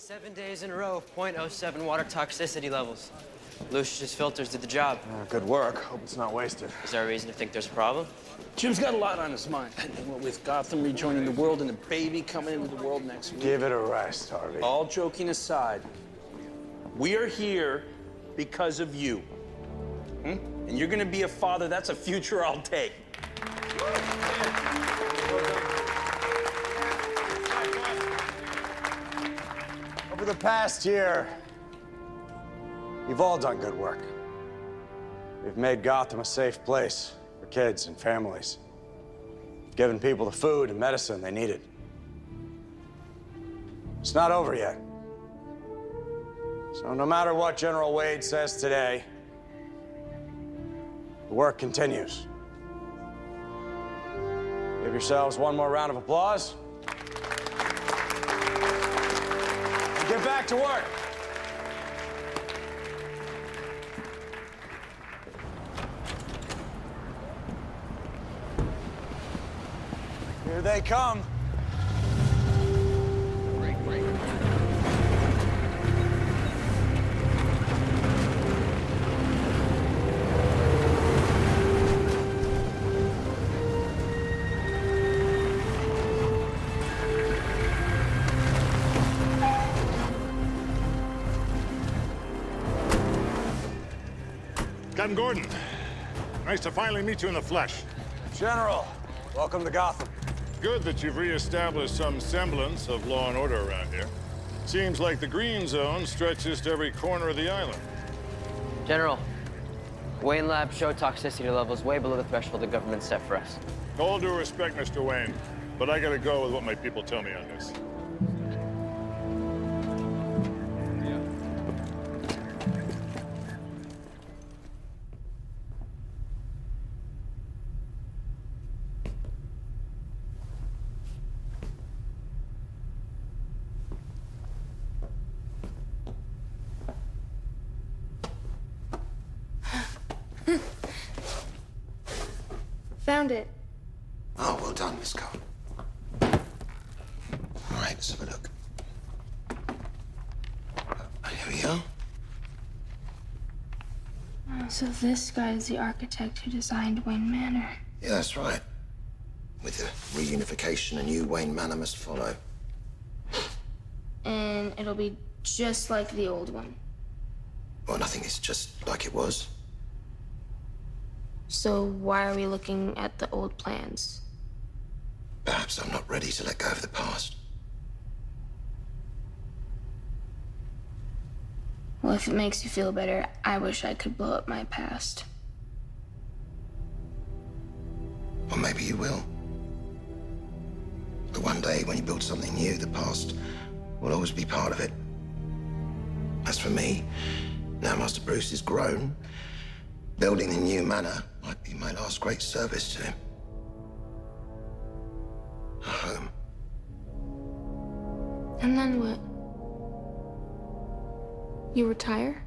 7 days in a row of .07 water toxicity levels. Lucius's filters did the job. Good work. Hope it's not wasted. Is there a reason to think there's a problem? Jim's got a lot on his mind. With Gotham rejoining the world and a baby coming into the world next week. Give it a rest, Harvey. All joking aside, we are here because of you. And you're gonna be a father. That's a future I'll take. Over the past year, you've all done good work. We've made Gotham a safe place for kids and families. We've given people the food and medicine they needed. It's not over yet. So no matter what General Wade says today, the work continues. Give yourselves one more round of applause. And get back to work. Here they come. Captain Gordon, nice to finally meet you in the flesh. General, welcome to Gotham. Good that you've reestablished some semblance of law and order around here. Seems like the green zone stretches to every corner of the island. General, Wayne Lab showed toxicity levels way below the threshold the government set for us. All due respect, Mr. Wayne, but I gotta go with what my people tell me on this. Found it. Oh, well done, Miss Cole. All right, let's have a look. Here we are. Oh, so this guy is the architect who designed Wayne Manor. Yeah, that's right. With the reunification, a new Wayne Manor must follow. And it'll be just like the old one. Well, nothing is just like it was. So why are we looking at the old plans? Perhaps I'm not ready to let go of the past. Well, if it makes you feel better, I wish I could blow up my past. Or maybe you will. But one day, when you build something new, the past will always be part of it. As for me, now Master Bruce is grown, building a new manor might be my last great service to him. A home. And then what? You retire?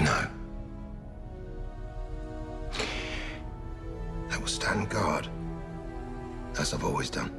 No. I will stand guard, as I've always done.